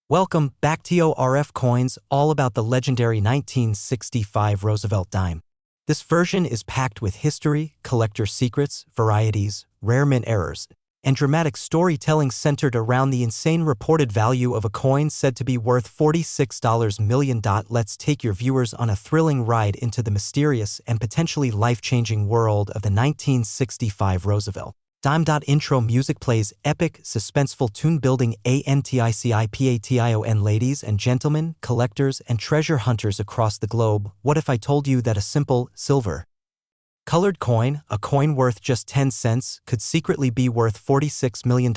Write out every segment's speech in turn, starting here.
Welcome back to RFCoins, all about the legendary 1965 Roosevelt dime. This version is packed with history, collector secrets, varieties, rare mint errors, and dramatic storytelling centered around the insane reported value of a coin said to be worth $46 million. Let's take your viewers on a thrilling ride into the mysterious and potentially life-changing world of the 1965 Roosevelt dime. Intro music plays epic, suspenseful tune-building anticipation. Ladies and gentlemen, collectors and treasure hunters across the globe, what if I told you that a simple, silver-colored coin, a coin worth just 10 cents, could secretly be worth $46 million?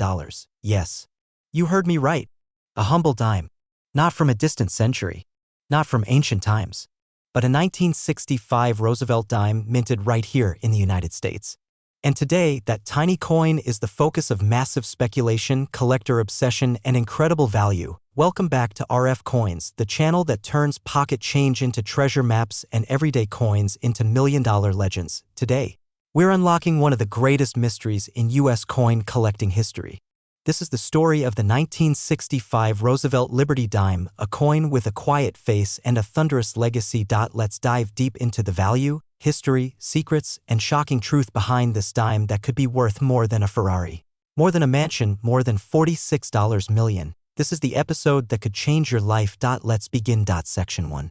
Yes, you heard me right. A humble dime. Not from a distant century. Not from ancient times. But a 1965 Roosevelt dime minted right here in the United States. And today, that tiny coin is the focus of massive speculation, collector obsession, and incredible value. Welcome back to RFCoins, the channel that turns pocket change into treasure maps and everyday coins into million-dollar legends. Today, we're unlocking one of the greatest mysteries in U.S. coin collecting history. This is the story of the 1965 Roosevelt Liberty Dime, a coin with a quiet face and a thunderous legacy. Let's dive deep into the value, history, secrets, and shocking truth behind this dime that could be worth more than a Ferrari, more than a mansion, more than $46 million. This is the episode that could change your life. Let's begin. Section 1.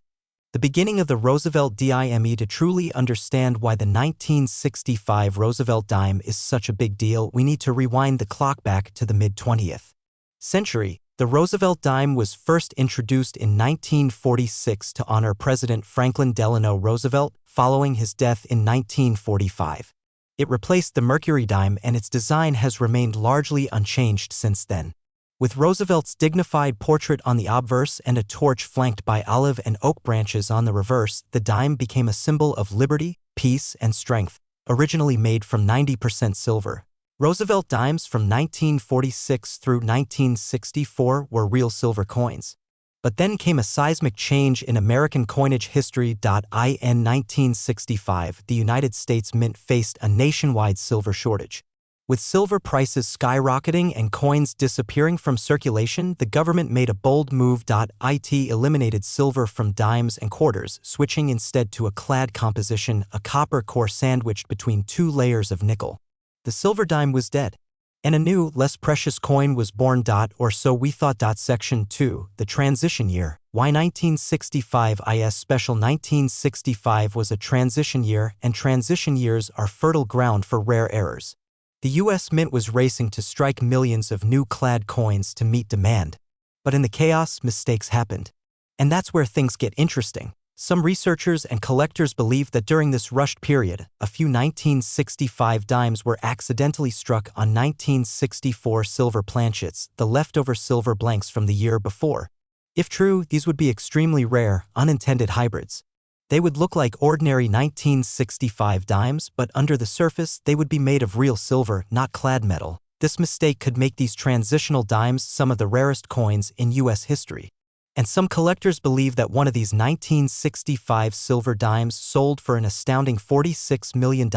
The beginning of the Roosevelt dime. To truly understand why the 1965 Roosevelt dime is such a big deal, we need to rewind the clock back to the mid-20th century. The Roosevelt dime was first introduced in 1946 to honor President Franklin Delano Roosevelt following his death in 1945. It replaced the Mercury dime, and its design has remained largely unchanged since then. With Roosevelt's dignified portrait on the obverse and a torch flanked by olive and oak branches on the reverse, the dime became a symbol of liberty, peace, and strength. Originally made from 90% silver, Roosevelt dimes from 1946 through 1964 were real silver coins. But then came a seismic change in American coinage history. In 1965, the United States Mint faced a nationwide silver shortage. With silver prices skyrocketing and coins disappearing from circulation, the government made a bold move. It eliminated silver from dimes and quarters, switching instead to a clad composition, a copper core sandwiched between two layers of nickel. The silver dime was dead, and a new, less precious coin was born. Or so we thought. Section 2. The transition year. Why 1965 is special? 1965 was a transition year, and transition years are fertile ground for rare errors. The U.S. Mint was racing to strike millions of new clad coins to meet demand. But in the chaos, mistakes happened. And that's where things get interesting. Some researchers and collectors believe that during this rushed period, a few 1965 dimes were accidentally struck on 1964 silver planchets, the leftover silver blanks from the year before. If true, these would be extremely rare, unintended hybrids. They would look like ordinary 1965 dimes, but under the surface, they would be made of real silver, not clad metal. This mistake could make these transitional dimes some of the rarest coins in U.S. history. And some collectors believe that one of these 1965 silver dimes sold for an astounding $46 million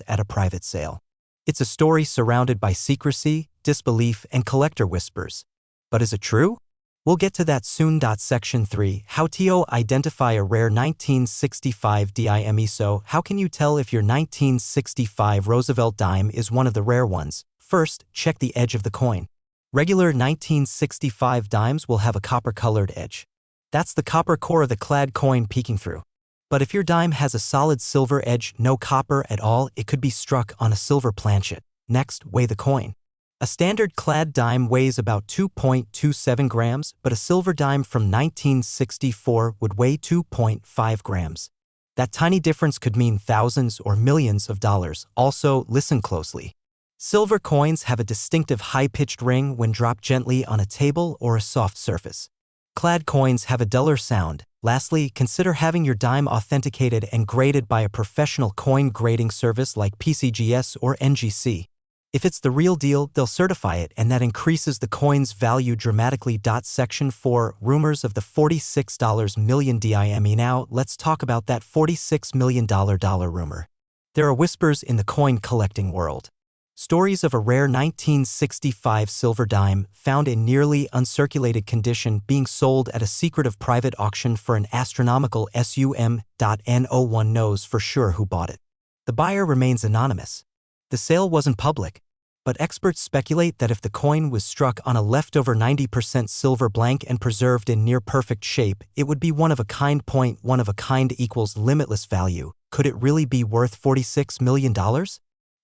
at a private sale. It's a story surrounded by secrecy, disbelief, and collector whispers. But is it true? We'll get to that soon. Section 3. How to identify a rare 1965 dime. So, how can you tell if your 1965 Roosevelt dime is one of the rare ones? First, check the edge of the coin. Regular 1965 dimes will have a copper-colored edge. That's the copper core of the clad coin peeking through. But if your dime has a solid silver edge, no copper at all, it could be struck on a silver planchet. Next, weigh the coin. A standard clad dime weighs about 2.27 grams, but a silver dime from 1964 would weigh 2.5 grams. That tiny difference could mean thousands or millions of dollars. Also, listen closely. Silver coins have a distinctive high-pitched ring when dropped gently on a table or a soft surface. Clad coins have a duller sound. Lastly, consider having your dime authenticated and graded by a professional coin grading service like PCGS or NGC. If it's the real deal, they'll certify it, and that increases the coin's value dramatically. Section 4. Rumors of the $46 million dime. Now, let's talk about that $46 million rumor. There are whispers in the coin collecting world. Stories of a rare 1965 silver dime found in nearly uncirculated condition being sold at a secretive private auction for an astronomical sum. No one knows for sure who bought it. The buyer remains anonymous. The sale wasn't public, but experts speculate that if the coin was struck on a leftover 90% silver blank and preserved in near-perfect shape, it would be one of a kind. One of a kind equals limitless value. Could it really be worth $46 million?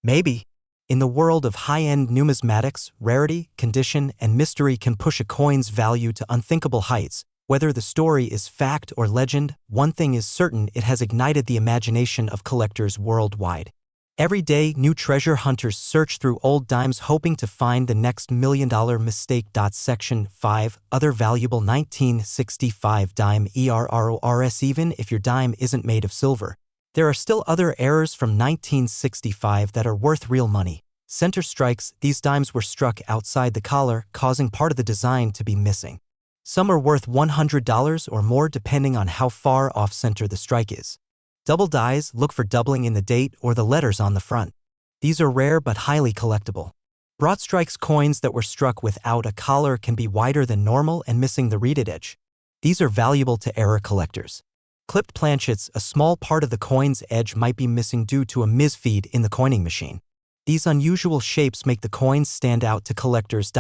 Maybe. In the world of high-end numismatics, rarity, condition, and mystery can push a coin's value to unthinkable heights. Whether the story is fact or legend, one thing is certain: it has ignited the imagination of collectors worldwide. Every day, new treasure hunters search through old dimes hoping to find the next million-dollar mistake. Section 5. Other valuable 1965 dime errors. Even if your dime isn't made of silver, there are still other errors from 1965 that are worth real money. Center strikes. These dimes were struck outside the collar, causing part of the design to be missing. Some are worth $100 or more depending on how far off-center the strike is. Double dies. Look for doubling in the date or the letters on the front. These are rare but highly collectible. Broad strikes. Coins that were struck without a collar can be wider than normal and missing the reeded edge. These are valuable to error collectors. Clipped planchets. A small part of the coin's edge might be missing due to a misfeed in the coining machine. These unusual shapes make the coins stand out to collectors.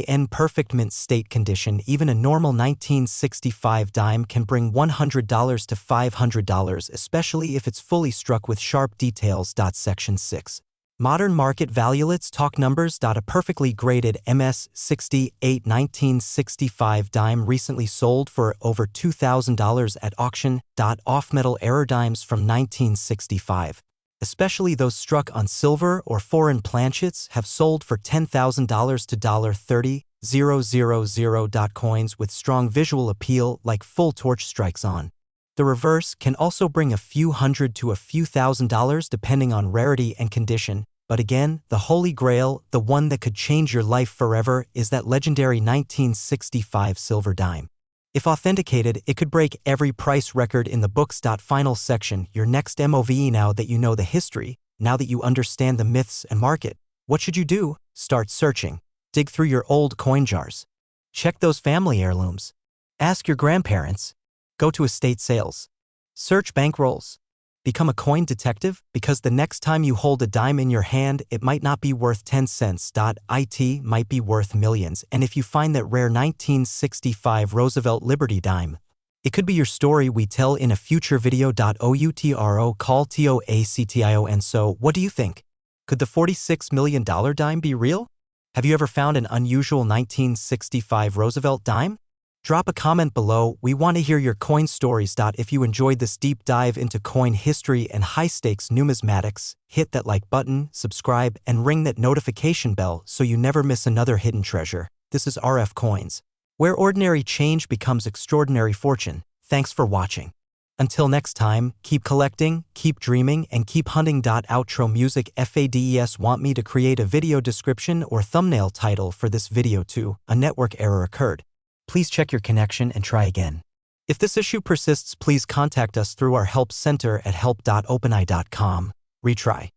In perfect mint state condition, even a normal 1965 dime can bring $100 to $500, especially if it's fully struck with sharp details. Section 6. Modern market value. Let's talk numbers. A perfectly graded MS-68 1965 dime recently sold for over $2,000 at auction. Off-metal error dimes from 1965, especially those struck on silver or foreign planchets, have sold for $10,000 to $30,000. Coins with strong visual appeal, like full torch strikes on the reverse, can also bring a few hundred to a few $1,000s depending on rarity and condition. But again, the holy grail, the one that could change your life forever, is that legendary 1965 silver dime. If authenticated, it could break every price record in the books. Final section. Your next MOVE. Now that you know the history, now that you understand the myths and market, what should you do? Start searching. Dig through your old coin jars. Check those family heirlooms. Ask your grandparents. Go to estate sales. Search bankrolls. Become a coin detective, because the next time you hold a dime in your hand, it might not be worth 10 cents. It might be worth millions. And if you find that rare 1965 Roosevelt Liberty dime, it could be your story we tell in a future video. Outro call TOACTION. So, what do you think? Could the $46 million dime be real? Have you ever found an unusual 1965 Roosevelt dime? Drop a comment below. We want to hear your coin stories. If you enjoyed this deep dive into coin history and high-stakes numismatics, hit that like button, subscribe, and ring that notification bell so you never miss another hidden treasure. This is RFCoins, where ordinary change becomes extraordinary fortune. Thanks for watching. Until next time, keep collecting, keep dreaming, and keep hunting. Outro music. FADES. Want me to create a video description or thumbnail title for this video too? A network error occurred. Please check your connection and try again. If this issue persists, please contact us through our help center at help.openai.com. Retry.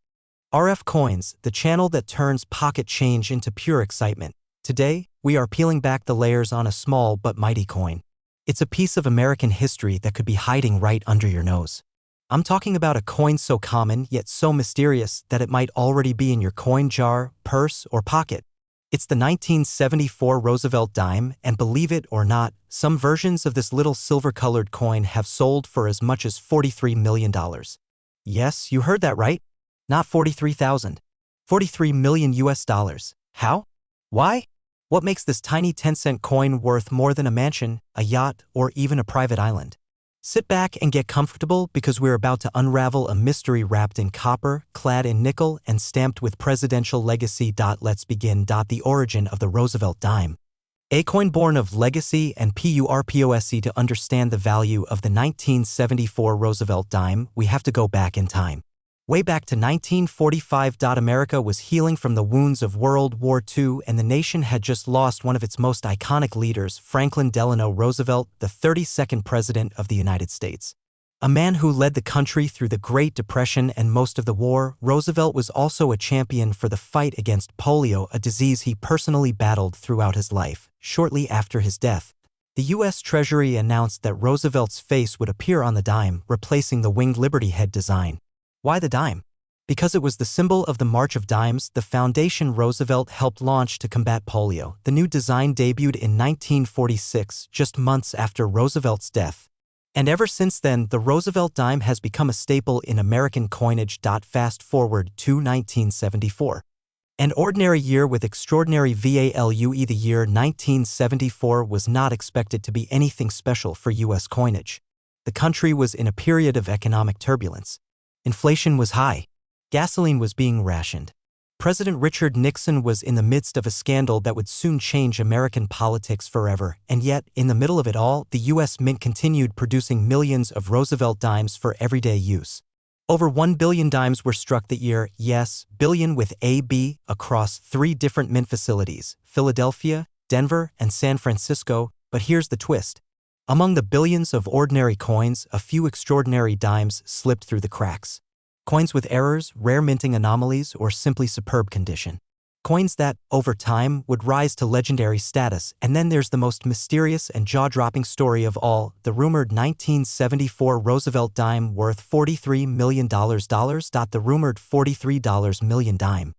RFCoins, the channel that turns pocket change into pure excitement. Today, we are peeling back the layers on a small but mighty coin. It's a piece of American history that could be hiding right under your nose. I'm talking about a coin so common yet so mysterious that it might already be in your coin jar, purse, or pocket. It's the 1974 Roosevelt dime, and believe it or not, some versions of this little silver-colored coin have sold for as much as $43 million. Yes, you heard that right. Not 43,000. 43 million US dollars. How? Why? What makes this tiny 10-cent coin worth more than a mansion, a yacht, or even a private island? Sit back and get comfortable, because we're about to unravel a mystery wrapped in copper, clad in nickel, and stamped with presidential legacy. Let's begin. The origin of the Roosevelt dime. A coin born of legacy and purpose. To understand the value of the 1974 Roosevelt dime, we have to go back in time. Way back to 1945. America was healing from the wounds of World War II, and the nation had just lost one of its most iconic leaders, Franklin Delano Roosevelt, the 32nd President of the United States. A man who led the country through the Great Depression and most of the war, Roosevelt was also a champion for the fight against polio, a disease he personally battled throughout his life. Shortly after his death, the U.S. Treasury announced that Roosevelt's face would appear on the dime, replacing the winged Liberty head design. Why the dime? Because it was the symbol of the March of Dimes, the foundation Roosevelt helped launch to combat polio. The new design debuted in 1946, just months after Roosevelt's death. And ever since then, the Roosevelt dime has become a staple in American coinage. Fast forward to 1974. An ordinary year with extraordinary value. The year 1974 was not expected to be anything special for U.S. coinage. The country was in a period of economic turbulence. Inflation was high. Gasoline was being rationed. President Richard Nixon was in the midst of a scandal that would soon change American politics forever, and yet, in the middle of it all, the U.S. Mint continued producing millions of Roosevelt dimes for everyday use. Over 1 billion dimes were struck that year, yes, billion with a B, across 3 different mint facilities, Philadelphia, Denver, and San Francisco. But here's the twist. Among the billions of ordinary coins, a few extraordinary dimes slipped through the cracks. Coins with errors, rare minting anomalies, or simply superb condition. Coins that, over time, would rise to legendary status. And then there's the most mysterious and jaw-dropping story of all, the rumored 1974 Roosevelt dime worth $43 million. The rumored $43 million dime.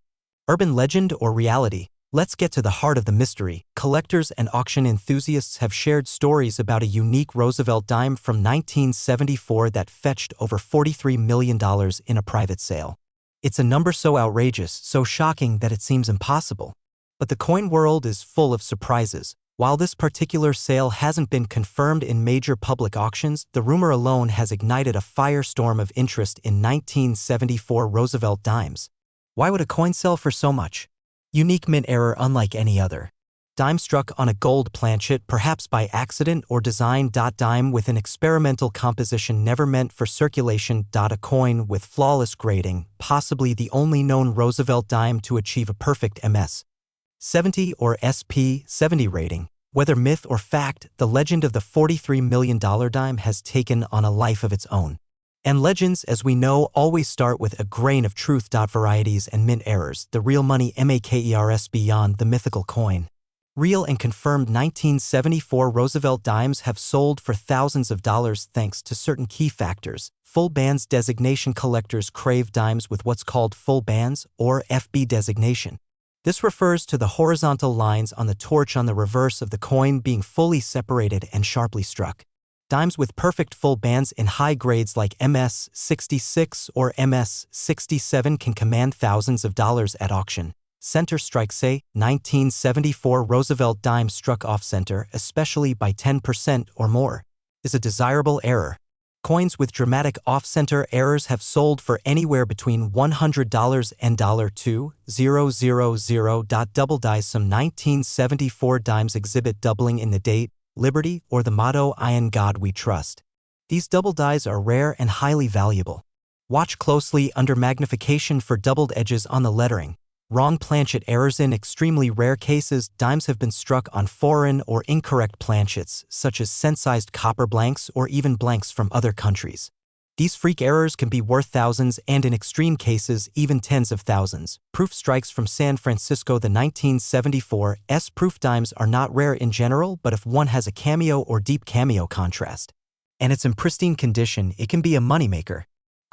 Urban legend or reality? Let's get to the heart of the mystery. Collectors and auction enthusiasts have shared stories about a unique Roosevelt dime from 1974 that fetched over $43 million in a private sale. It's a number so outrageous, so shocking that it seems impossible. But the coin world is full of surprises. While this particular sale hasn't been confirmed in major public auctions, the rumor alone has ignited a firestorm of interest in 1974 Roosevelt dimes. Why would a coin sell for so much? Unique mint error unlike any other. Dime struck on a gold planchet, perhaps by accident or design. Dime with an experimental composition never meant for circulation. A coin with flawless grading, possibly the only known Roosevelt dime to achieve a perfect MS-70 or SP-70 rating. Whether myth or fact, the legend of the $43 million dime has taken on a life of its own. And legends, as we know, always start with a grain of truth. Varieties and mint errors, the real money makers beyond the mythical coin. Real and confirmed 1974 Roosevelt dimes have sold for thousands of dollars thanks to certain key factors. Full bands designation. Collectors crave dimes with what's called full bands, or FB designation. This refers to the horizontal lines on the torch on the reverse of the coin being fully separated and sharply struck. Dimes with perfect full bands in high grades like MS-66 or MS-67 can command thousands of dollars at auction. Center strike. Say, 1974 Roosevelt dime struck off-center, especially by 10% or more, is a desirable error. Coins with dramatic off-center errors have sold for anywhere between $100 and $2,000. Double dies. Some 1974 dimes exhibit doubling in the date, Liberty, or the motto, "In God We Trust." These double dies are rare and highly valuable. Watch closely under magnification for doubled edges on the lettering. Wrong planchet errors. In extremely rare cases, dimes have been struck on foreign or incorrect planchets, such as cent-sized copper blanks or even blanks from other countries. These freak errors can be worth thousands and, in extreme cases, even tens of thousands. Proof strikes from San Francisco. The 1974 proof dimes are not rare in general, but if one has a cameo or deep cameo contrast, and it's in pristine condition, it can be a moneymaker.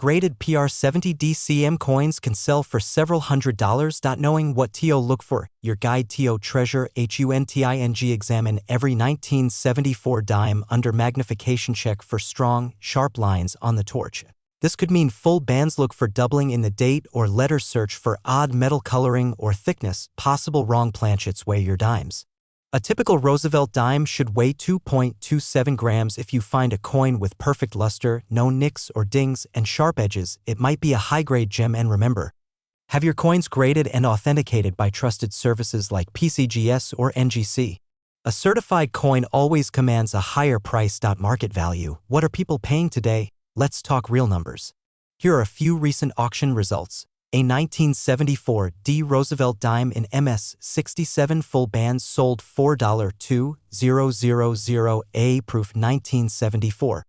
Graded PR70 DCM coins can sell for several $100s. Knowing what to look for. Your guide to treasure HUNTING. Examine every 1974 dime under magnification. Check for strong, sharp lines on the torch. This could mean full bands. Look for doubling in the date or letters. Search for odd metal coloring or thickness. Possible wrong planchets. Weigh your dimes. A typical Roosevelt dime should weigh 2.27 grams. If you find a coin with perfect luster, no nicks or dings, and sharp edges, it might be a high-grade gem. And remember, have your coins graded and authenticated by trusted services like PCGS or NGC. A certified coin always commands a higher price. Market value. What are people paying today? Let's talk real numbers. Here are a few recent auction results. A 1974 D Roosevelt dime in MS-67 full bands sold $4,200. A proof 1974.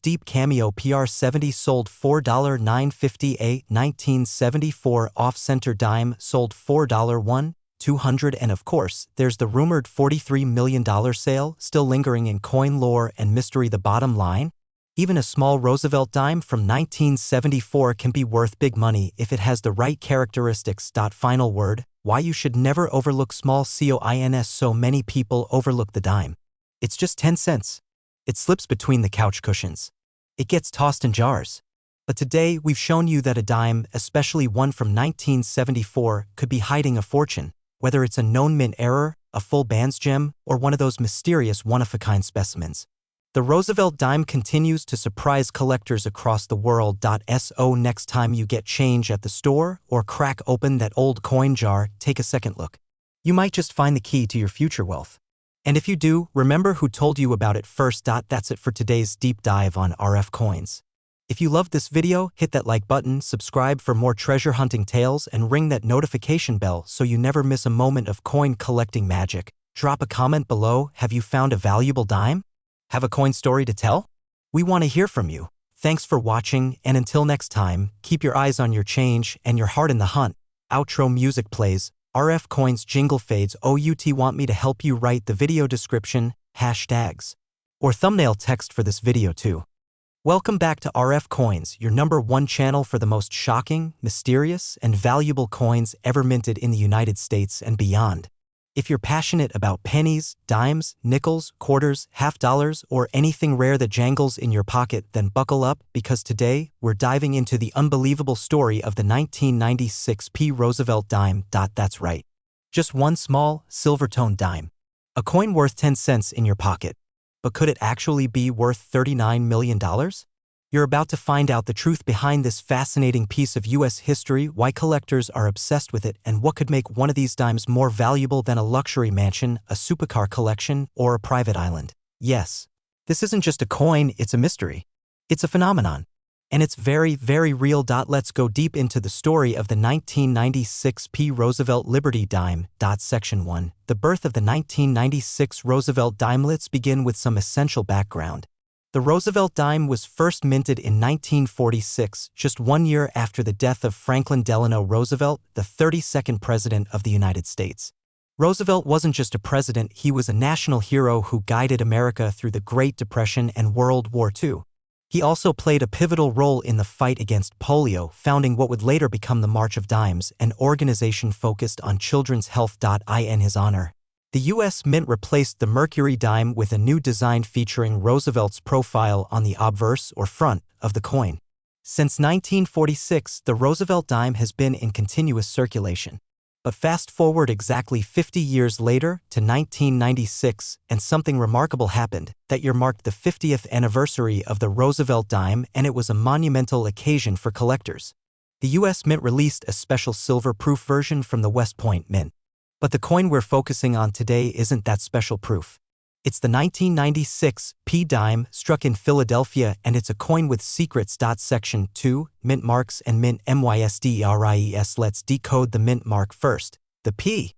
Deep Cameo PR70 sold $4.950. 1974 Off-Center Dime sold $4.1-200. And of course, there's the rumored $43 million sale still lingering in coin lore and mystery. The bottom line? Even a small Roosevelt dime from 1974 can be worth big money if it has the right characteristics. Final word, why you should never overlook small coins. So many people overlook the dime. It's just 10 cents. It slips between the couch cushions. It gets tossed in jars. But today we've shown you that a dime, especially one from 1974, could be hiding a fortune, whether it's a known mint error, a full bands gem, or one of those mysterious one-of-a-kind specimens. The Roosevelt dime continues to surprise collectors across the world. So next time you get change at the store or crack open that old coin jar, take a second look. You might just find the key to your future wealth. And if you do, remember who told you about it first. That's it for today's deep dive on RFCoins. If you loved this video, hit that like button, subscribe for more treasure hunting tales, and ring that notification bell so you never miss a moment of coin collecting magic. Drop a comment below. Have you found a valuable dime? Have a coin story to tell? We want to hear from you. Thanks for watching, and until next time, keep your eyes on your change and your heart in the hunt. Outro music plays. RFCoins jingle fades. Want me to help you write the video description, hashtags, or thumbnail text for this video too. Welcome back to RFCoins, your #1 channel for the most shocking, mysterious, and valuable coins ever minted in the United States and beyond. If you're passionate about pennies, dimes, nickels, quarters, half dollars, or anything rare that jangles in your pocket, then buckle up, because today we're diving into the unbelievable story of the 1996 Roosevelt dime. That's right. Just one small, silver-toned dime. A coin worth 10 cents in your pocket. But could it actually be worth $39 million? You're about to find out the truth behind this fascinating piece of U.S. history, why collectors are obsessed with it, and what could make one of these dimes more valuable than a luxury mansion, a supercar collection, or a private island. Yes, this isn't just a coin, it's a mystery. It's a phenomenon. And it's very, very real. Let's go deep into the story of the 1996 Roosevelt Liberty Dime. Section 1. The birth of the 1996 Roosevelt dime. Let's begin with some essential background. The Roosevelt dime was first minted in 1946, just 1 year after the death of Franklin Delano Roosevelt, the 32nd President of the United States. Roosevelt wasn't just a president, he was a national hero who guided America through the Great Depression and World War II. He also played a pivotal role in the fight against polio, founding what would later become the March of Dimes, an organization focused on children's health. In his honor, the U.S. Mint replaced the Mercury dime with a new design featuring Roosevelt's profile on the obverse or front of the coin. Since 1946, the Roosevelt dime has been in continuous circulation. But fast forward exactly 50 years later to 1996, and something remarkable happened. That year marked the 50th anniversary of the Roosevelt dime, and it was a monumental occasion for collectors. The U.S. Mint released a special silver-proof version from the West Point Mint. But the coin we're focusing on today isn't that special proof. It's the 1996 dime, struck in Philadelphia, and it's a coin with secrets. Section 2, Mint Marks and Mint Mysterious. Let's decode the mint mark first. The P.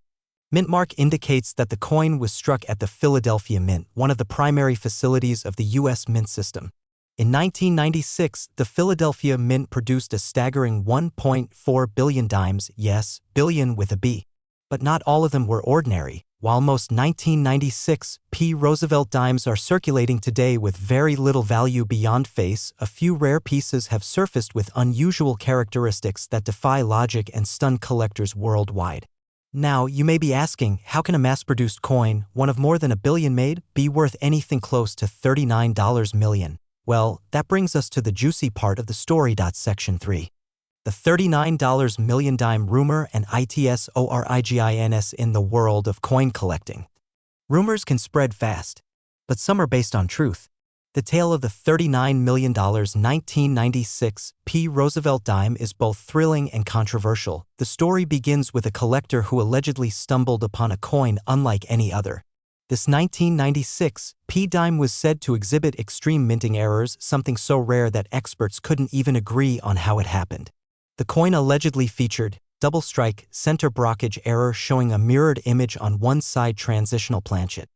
Mint mark indicates that the coin was struck at the Philadelphia Mint, one of the primary facilities of the U.S. Mint system. In 1996, the Philadelphia Mint produced a staggering 1.4 billion dimes, yes, billion with a B. But not all of them were ordinary. While most 1996 Roosevelt dimes are circulating today with very little value beyond face, a few rare pieces have surfaced with unusual characteristics that defy logic and stun collectors worldwide. Now, you may be asking, how can a mass-produced coin, one of more than a billion made, be worth anything close to $39 million? Well, that brings us to the juicy part of the story. Section 3. The $39 million dime rumor and its origins in the world of coin collecting. Rumors can spread fast, but some are based on truth. The tale of the $39 million 1996 Roosevelt dime is both thrilling and controversial. The story begins with a collector who allegedly stumbled upon a coin unlike any other. This 1996 dime was said to exhibit extreme minting errors, something so rare that experts couldn't even agree on how it happened. The coin allegedly featured double strike center blockage error, showing a mirrored image on one side transitional planchet.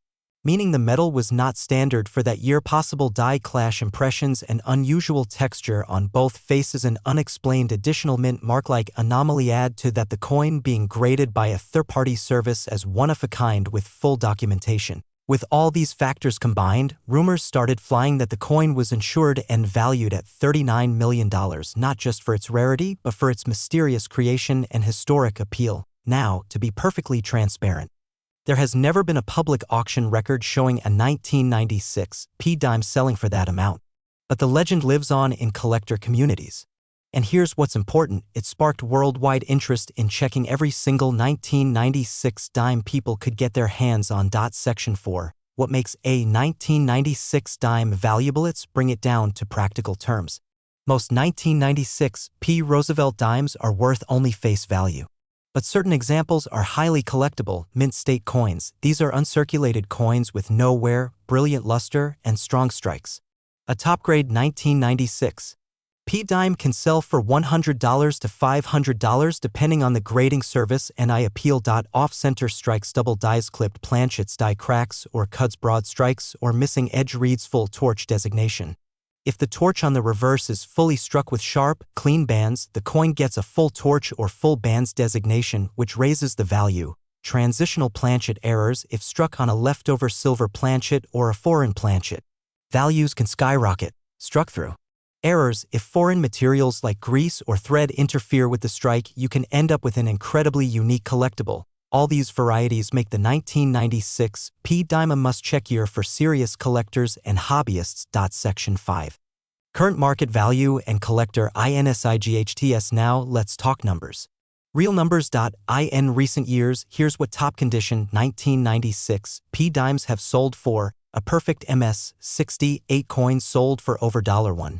meaning the metal was not standard for that year. Possible die clash impressions and unusual texture on both faces. An unexplained additional mint mark-like anomaly add to that, the coin being graded by a third-party service as one-of-a-kind with full documentation. With all these factors combined, rumors started flying that the coin was insured and valued at $39 million, not just for its rarity, but for its mysterious creation and historic appeal. Now, to be perfectly transparent, there has never been a public auction record showing a 1996 p-dime selling for that amount. But the legend lives on in collector communities. And here's what's important, it sparked worldwide interest in checking every single 1996 dime people could get their hands on. Section 4. What makes a 1996 dime valuable? Let's bring it down to practical terms. Most 1996 p Roosevelt dimes are worth only face value. But certain examples are highly collectible, mint state coins. These are uncirculated coins with no wear, brilliant luster, and strong strikes. A top-grade 1996 p-dime can sell for $100 to $500 depending on the grading service and I appeal. Off-center strikes, double dies, clipped planchets, die cracks or cuts, broad strikes or missing edge reads, full torch designation. If the torch on the reverse is fully struck with sharp, clean bands, the coin gets a full torch or full bands designation, which raises the value. Transitional planchet errors, if struck on a leftover silver planchet or a foreign planchet, values can skyrocket. Struck through errors, if foreign materials like grease or thread interfere with the strike, you can end up with an incredibly unique collectible. All these varieties make the 1996 p-dime a must-check year for serious collectors and hobbyists. Section 5. Current market value and collector INSIGHTS. Now let's talk numbers. Real numbers. In recent years, here's what top condition 1996 p-dimes have sold for. A perfect MS 68 coins sold for over $1,000.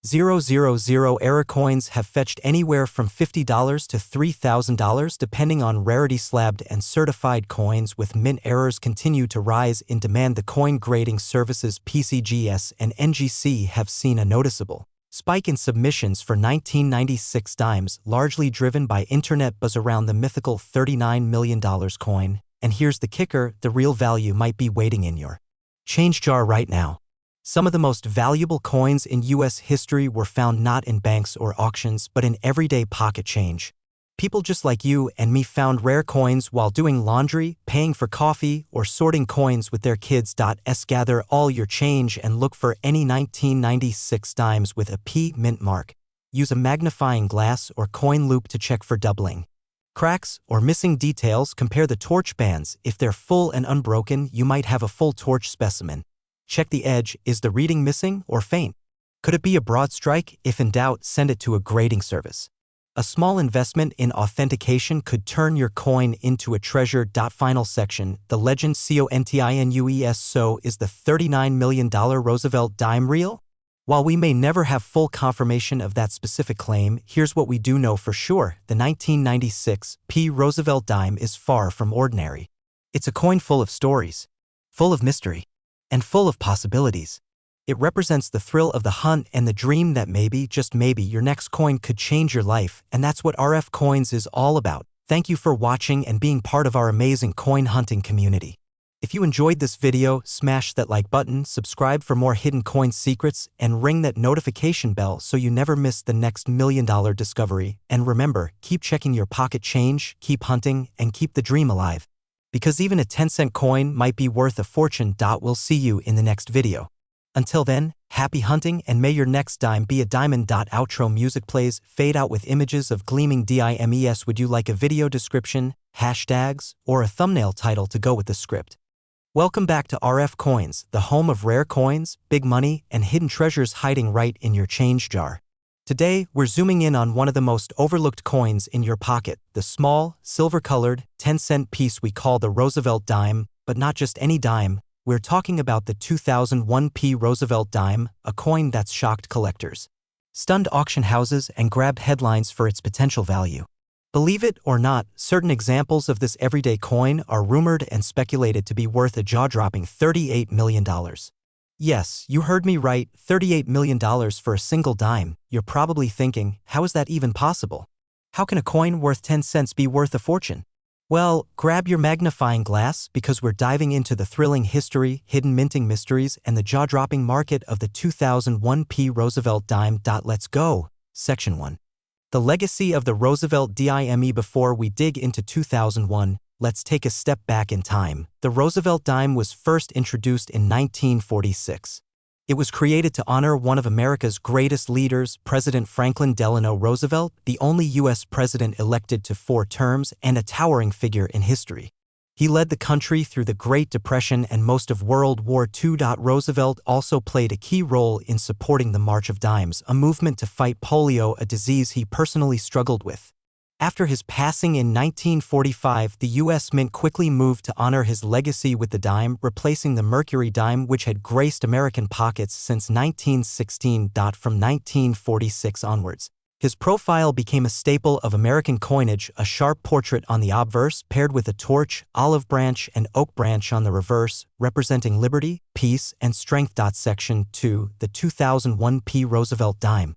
RFCoins have fetched anywhere from $50 to $3,000 depending on rarity. Slabbed and certified coins with mint errors continue to rise in demand. The coin grading services PCGS and NGC have seen a noticeable spike in submissions for 1996 dimes, largely driven by internet buzz around the mythical $39 million coin. And here's the kicker, the real value might be waiting in your change jar right now. Some of the most valuable coins in U.S. history were found not in banks or auctions, but in everyday pocket change. People just like you and me found rare coins while doing laundry, paying for coffee, or sorting coins with their kids. Gather all your change and look for any 1996 dimes with a P mint mark. Use a magnifying glass or coin loop to check for doubling cracks or missing details. Compare the torch bands. If they're full and unbroken, you might have a full torch specimen. Check the edge, is the reading missing or faint? Could it be a broad strike? If in doubt, send it to a grading service. A small investment in authentication could turn your coin into a treasure. Final section, the legend CONTINUES. So is the $39 million Roosevelt dime real? While we may never have full confirmation of that specific claim, here's what we do know for sure. The 1996 p Roosevelt dime is far from ordinary. It's a coin full of stories, full of mystery, and full of possibilities. It represents the thrill of the hunt and the dream that maybe, just maybe, your next coin could change your life, and that's what RFCoins is all about. Thank you for watching and being part of our amazing coin hunting community. If you enjoyed this video, smash that like button, subscribe for more hidden coin secrets, and ring that notification bell so you never miss the next $1 million discovery. And remember, keep checking your pocket change, keep hunting, and keep the dream alive. Because even a 10-cent coin might be worth a fortune. We'll see you in the next video. Until then, happy hunting and may your next dime be a diamond. Outro music plays, fade out with images of gleaming dimes. Would you like a video description, hashtags, or a thumbnail title to go with the script? Welcome back to RFCoins, the home of rare coins, big money, and hidden treasures hiding right in your change jar. Today, we're zooming in on one of the most overlooked coins in your pocket, the small, silver-colored, 10-cent piece we call the Roosevelt dime. But not just any dime, we're talking about the 2001 p Roosevelt dime, a coin that's shocked collectors, stunned auction houses, and grabbed headlines for its potential value. Believe it or not, certain examples of this everyday coin are rumored and speculated to be worth a jaw-dropping $38 million. Yes, you heard me right, $38 million for a single dime. You're probably thinking, how is that even possible? How can a coin worth 10 cents be worth a fortune? Well, grab your magnifying glass because we're diving into the thrilling history, hidden minting mysteries, and the jaw-dropping market of the 2001 Roosevelt dime. Let's go. Section 1. The legacy of the Roosevelt dime. Before we dig into 2001, let's take a step back in time. The Roosevelt dime was first introduced in 1946. It was created to honor one of America's greatest leaders, President Franklin Delano Roosevelt, the only U.S. president elected to 4 terms and a towering figure in history. He led the country through the Great Depression and most of World War II. Roosevelt also played a key role in supporting the March of Dimes, a movement to fight polio, a disease he personally struggled with. After his passing in 1945, the U.S. Mint quickly moved to honor his legacy with the dime, replacing the Mercury dime, which had graced American pockets since 1916. From 1946 onwards, his profile became a staple of American coinage, a sharp portrait on the obverse paired with a torch, olive branch, and oak branch on the reverse, representing liberty, peace, and strength. Section 2. The 2001 Roosevelt dime.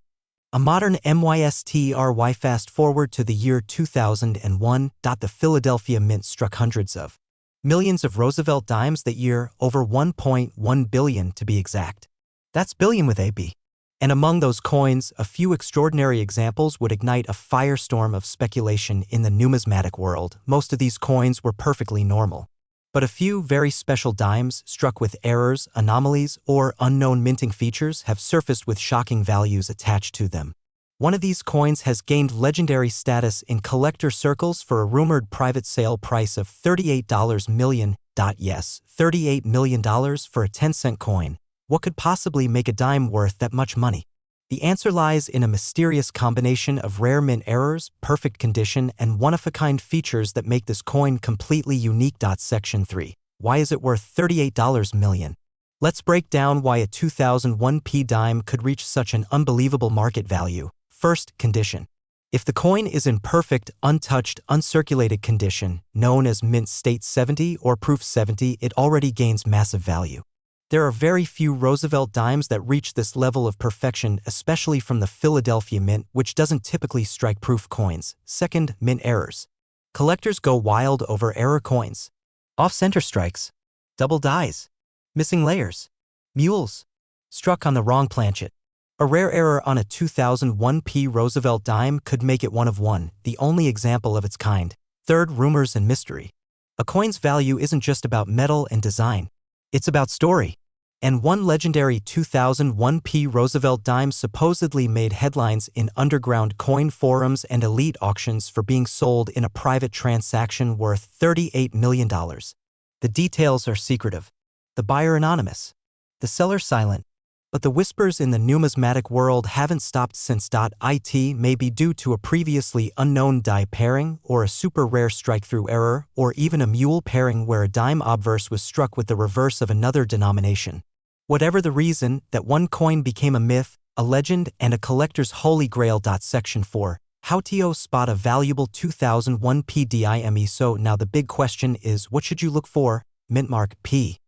A modern MYSTRY. Fast forward to the year 2001. The Philadelphia Mint struck hundreds of millions of Roosevelt dimes that year, over 1.1 billion to be exact. That's billion with a B. And among those coins, a few extraordinary examples would ignite a firestorm of speculation in the numismatic world. Most of these coins were perfectly normal. But a few very special dimes, struck with errors, anomalies, or unknown minting features, have surfaced with shocking values attached to them. One of these coins has gained legendary status in collector circles for a rumored private sale price of $38 million. Yes, $38 million for a 10-cent coin. What could possibly make a dime worth that much money? The answer lies in a mysterious combination of rare mint errors, perfect condition, and one-of-a-kind features that make this coin completely unique. Section 3. Why is it worth $38 million? Let's break down why a 2001 dime could reach such an unbelievable market value. First, condition. If the coin is in perfect, untouched, uncirculated condition, known as mint state 70 or proof 70, it already gains massive value. There are very few Roosevelt dimes that reach this level of perfection, especially from the Philadelphia Mint, which doesn't typically strike proof coins. Second, mint errors. Collectors go wild over error coins. Off-center strikes, double dies, missing layers, mules, struck on the wrong planchet. A rare error on a 2001 Roosevelt dime could make it one of one, the only example of its kind. Third, rumors and mystery. A coin's value isn't just about metal and design. It's about story. And one legendary 2001 Roosevelt dime supposedly made headlines in underground coin forums and elite auctions for being sold in a private transaction worth $38 million. The details are secretive. The buyer anonymous. The seller silent. But the whispers in the numismatic world haven't stopped since. It may be due to a previously unknown die pairing, or a super rare strike-through error, or even a mule pairing where a dime obverse was struck with the reverse of another denomination. Whatever the reason, that one coin became a myth, a legend, and a collector's holy grail. Section 4. How to spot a valuable 2001 dime. So now the big question is, what should you look for? Mint mark P.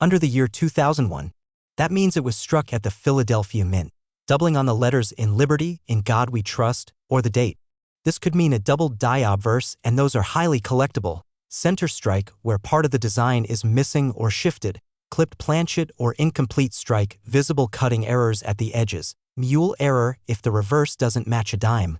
Under the year 2001. That means it was struck at the Philadelphia Mint, doubling on the letters "In Liberty, In God We Trust," or the date. This could mean a doubled die obverse, and those are highly collectible. Center strike, where part of the design is missing or shifted. Clipped planchet or incomplete strike, visible cutting errors at the edges. Mule error, if the reverse doesn't match a dime.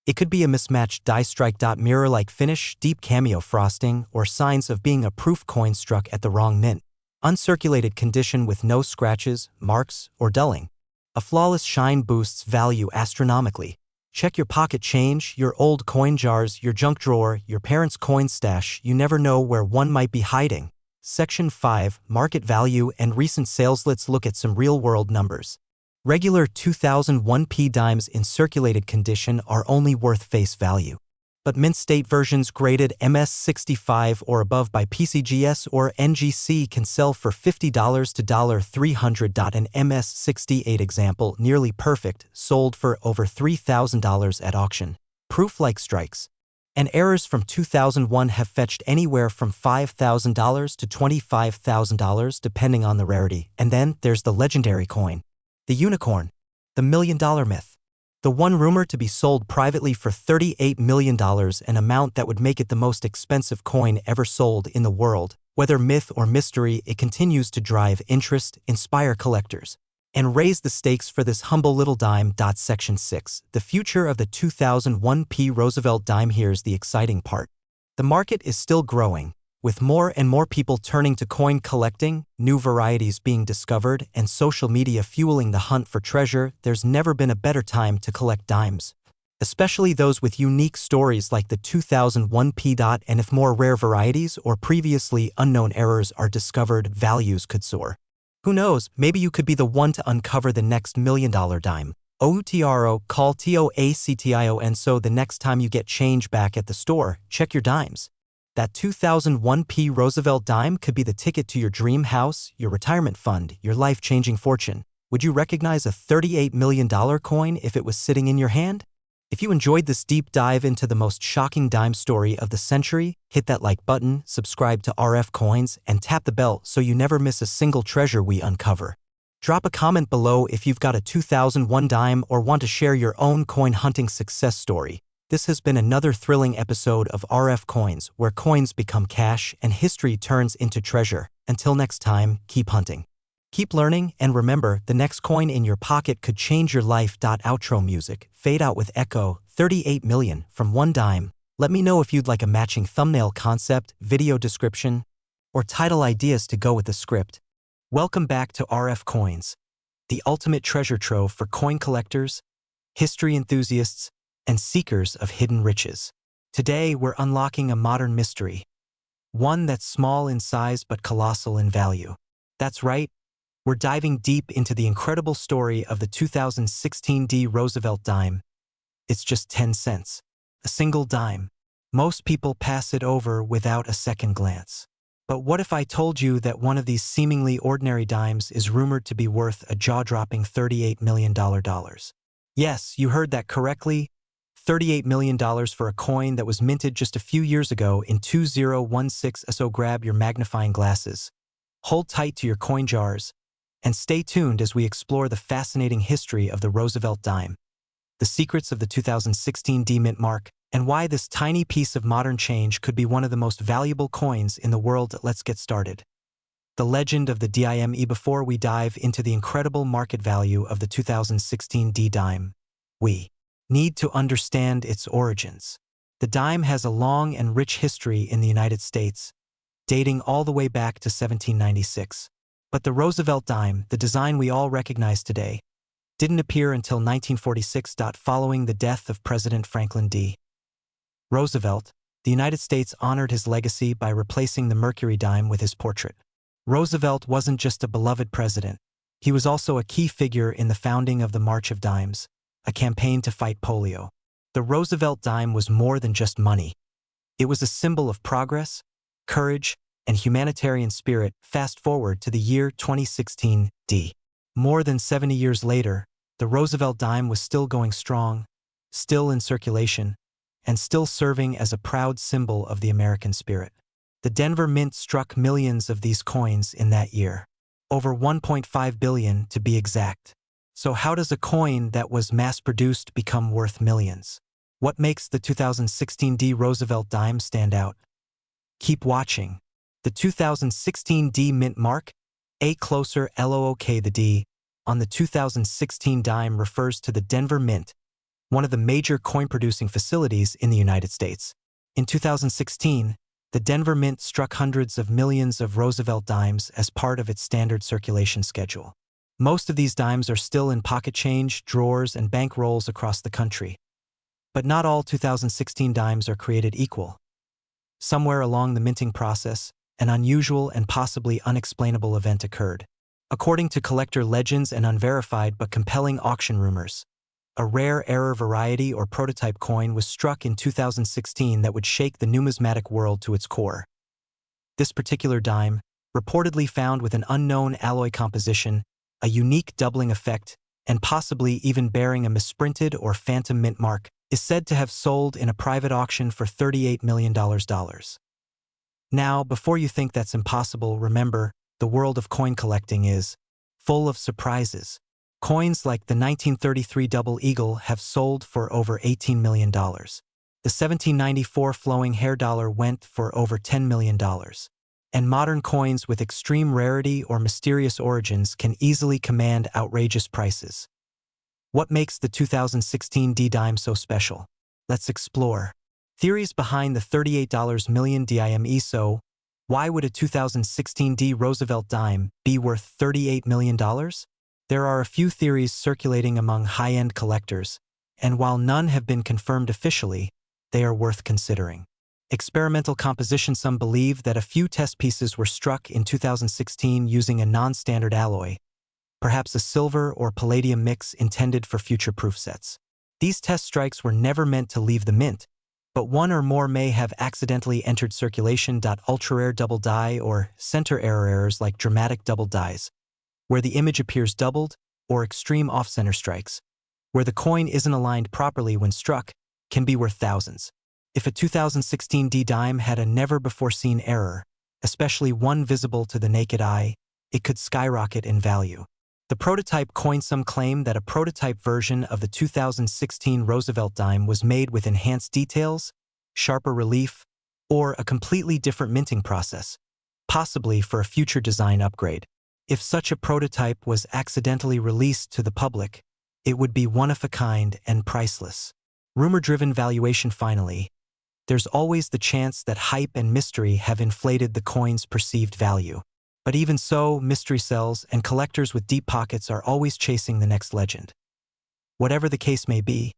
It could be a mismatched die strike. Mirror-like finish, deep cameo frosting, or signs of being a proof coin struck at the wrong mint. Uncirculated condition with no scratches, marks, or dulling. A flawless shine boosts value astronomically. Check your pocket change, your old coin jars, your junk drawer, your parents' coin stash. You never know where one might be hiding. Section 5. Market value and recent sales. Let's look at some real-world numbers. Regular 2001 dimes in circulated condition are only worth face value. But mint state versions graded MS65 or above by PCGS or NGC can sell for $50 to $300. An MS68 example, nearly perfect, sold for over $3,000 at auction. Proof-like strikes. And errors from 2001 have fetched anywhere from $5,000 to $25,000 depending on the rarity. And then there's the legendary coin. The unicorn. The $1 million myth. The one rumored to be sold privately for $38 million, an amount that would make it the most expensive coin ever sold in the world. Whether myth or mystery, it continues to drive interest, inspire collectors, and raise the stakes for this humble little dime. Section 6. The future of the 2001 Roosevelt dime. Here's the exciting part. The market is still growing, with more and more people turning to coin collecting, new varieties being discovered, and social media fueling the hunt for treasure. There's never been a better time to collect dimes, especially those with unique stories like the 2001 And if more rare varieties or previously unknown errors are discovered, values could soar. Who knows, maybe you could be the one to uncover the next $1 million dime. OUTRO, call TOACTION. So the next time you get change back at the store, check your dimes. That 2001 Roosevelt dime could be the ticket to your dream house, your retirement fund, your life-changing fortune. Would you recognize a $38 million coin if it was sitting in your hand? If you enjoyed this deep dive into the most shocking dime story of the century, hit that like button, subscribe to RFCoins, and tap the bell so you never miss a single treasure we uncover. Drop a comment below if you've got a 2001 dime or want to share your own coin hunting success story. This has been another thrilling episode of RFCoins, where coins become cash and history turns into treasure. Until next time, keep hunting, keep learning, and remember, the next coin in your pocket could change your life. Outro music, fade out with echo, 38 million, from one dime. Let me know if you'd like a matching thumbnail concept, video description, or title ideas to go with the script. Welcome back to RFCoins, the ultimate treasure trove for coin collectors, history enthusiasts, and seekers of hidden riches. Today, we're unlocking a modern mystery, one that's small in size but colossal in value. That's right, we're diving deep into the incredible story of the 2016 Roosevelt dime. It's just 10 cents, a single dime. Most people pass it over without a second glance. But what if I told you that one of these seemingly ordinary dimes is rumored to be worth a jaw-dropping $38 million? Yes, you heard that correctly. $38 million for a coin that was minted just a few years ago in 2016. So grab your magnifying glasses, hold tight to your coin jars, and stay tuned as we explore the fascinating history of the Roosevelt dime, the secrets of the 2016 mint mark, and why this tiny piece of modern change could be one of the most valuable coins in the world. Let's get started. The legend of the dime. Before we dive into the incredible market value of the 2016 dime, we need to understand its origins. The dime has a long and rich history in the United States, dating all the way back to 1796. But the Roosevelt dime, the design we all recognize today, didn't appear until 1946. Following the death of President Franklin D. Roosevelt, the United States honored his legacy by replacing the Mercury dime with his portrait. Roosevelt wasn't just a beloved president, he was also a key figure in the founding of the March of Dimes, a campaign to fight polio. The Roosevelt dime was more than just money. It was a symbol of progress, courage, and humanitarian spirit. Fast forward to the year 2016. More than 70 years later, the Roosevelt dime was still going strong, still in circulation, and still serving as a proud symbol of the American spirit. The Denver Mint struck millions of these coins in that year, over 1.5 billion to be exact. So how does a coin that was mass-produced become worth millions? What makes the 2016 Roosevelt dime stand out? Keep watching. The 2016 mint mark, a closer look. The D on the 2016 dime refers to the Denver Mint, one of the major coin-producing facilities in the United States. In 2016, the Denver Mint struck hundreds of millions of Roosevelt dimes as part of its standard circulation schedule. Most of these dimes are still in pocket change, drawers, and bank rolls across the country. But not all 2016 dimes are created equal. Somewhere along the minting process, an unusual and possibly unexplainable event occurred. According to collector legends and unverified but compelling auction rumors, a rare error variety or prototype coin was struck in 2016 that would shake the numismatic world to its core. This particular dime, reportedly found with an unknown alloy composition, a unique doubling effect, and possibly even bearing a misprinted or phantom mint mark, is said to have sold in a private auction for $38 million. Now, before you think that's impossible, remember, the world of coin collecting is full of surprises. Coins like the 1933 Double Eagle have sold for over $18 million. The 1794 flowing hair dollar went for over $10 million. And modern coins with extreme rarity or mysterious origins can easily command outrageous prices. What makes the 2016 D-dime so special? Let's explore. Theories behind the $38 million dime. So, why would a 2016 D Roosevelt dime be worth $38 million? There are a few theories circulating among high-end collectors, and while none have been confirmed officially, they are worth considering. Experimental composition. Some believe that a few test pieces were struck in 2016 using a non-standard alloy, perhaps a silver or palladium mix intended for future proof sets. These test strikes were never meant to leave the mint, but one or more may have accidentally entered circulation. Ultra-rare double die or center error errors like dramatic double dies, where the image appears doubled, or extreme off-center strikes, where the coin isn't aligned properly when struck, can be worth thousands. If a 2016 D-dime had a never-before-seen error, especially one visible to the naked eye, it could skyrocket in value. The prototype coin. Some claim that a prototype version of the 2016 Roosevelt dime was made with enhanced details, sharper relief, or a completely different minting process, possibly for a future design upgrade. If such a prototype was accidentally released to the public, it would be one-of-a-kind and priceless. Rumor-driven valuation. Finally, there's always the chance that hype and mystery have inflated the coin's perceived value. But even so, mystery sells, and collectors with deep pockets are always chasing the next legend. Whatever the case may be,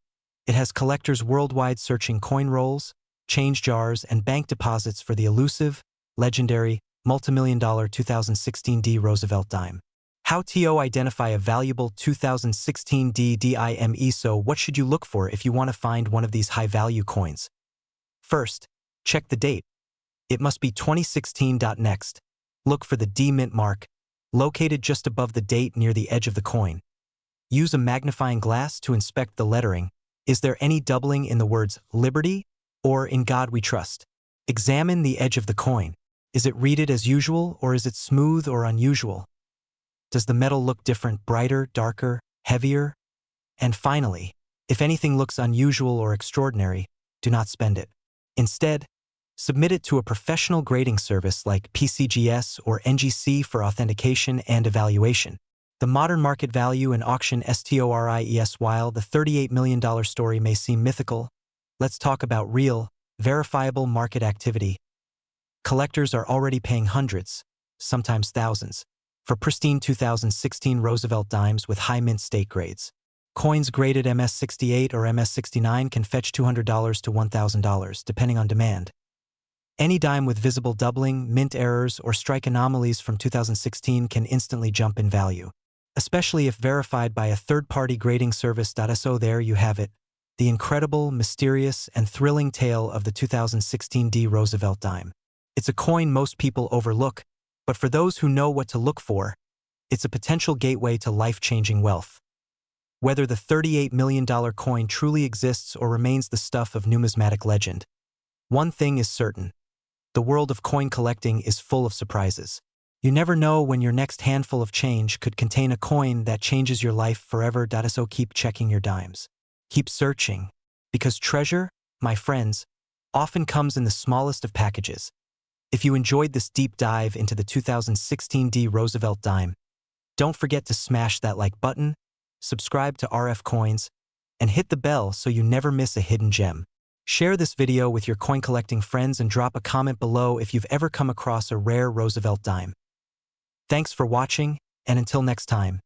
it has collectors worldwide searching coin rolls, change jars, and bank deposits for the elusive, legendary, multimillion-dollar 2016 D Roosevelt dime. How to identify a valuable 2016 dime. So what should you look for if you want to find one of these high-value coins? First, check the date. It must be 2016. Next, look for the D mint mark, located just above the date near the edge of the coin. Use a magnifying glass to inspect the lettering. Is there any doubling in the words Liberty or In God We Trust? Examine the edge of the coin. Is it readed as usual, or is it smooth or unusual? Does the metal look different, brighter, darker, heavier? And finally, if anything looks unusual or extraordinary, do not spend it. Instead, submit it to a professional grading service like PCGS or NGC for authentication and evaluation. The modern market value and auction stories. While the $38 million story may seem mythical, let's talk about real, verifiable market activity. Collectors are already paying hundreds, sometimes thousands, for pristine 2016 Roosevelt dimes with high mint state grades. Coins graded MS68 or MS69 can fetch $200 to $1,000, depending on demand. Any dime with visible doubling, mint errors, or strike anomalies from 2016 can instantly jump in value, especially if verified by a third-party grading service. So there you have it, the incredible, mysterious, and thrilling tale of the 2016 D Roosevelt dime. It's a coin most people overlook, but for those who know what to look for, it's a potential gateway to life-changing wealth. Whether the $38 million coin truly exists or remains the stuff of numismatic legend, one thing is certain: the world of coin collecting is full of surprises. You never know when your next handful of change could contain a coin that changes your life forever. So keep checking your dimes. Keep searching, because treasure, my friends, often comes in the smallest of packages. If you enjoyed this deep dive into the 2016 D Roosevelt dime, don't forget to smash that like button, subscribe to RFCoins, and hit the bell so you never miss a hidden gem. Share this video with your coin collecting friends and drop a comment below if you've ever come across a rare Roosevelt dime. Thanks for watching, and until next time,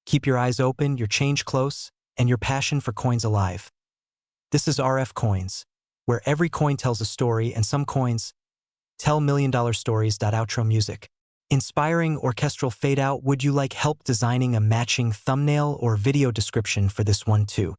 keep your eyes open, your change close, and your passion for coins alive. This is RFCoins, where every coin tells a story and some coins tell million-dollar stories. Outro music. Inspiring orchestral fade out. Would you like help designing a matching thumbnail or video description for this one too?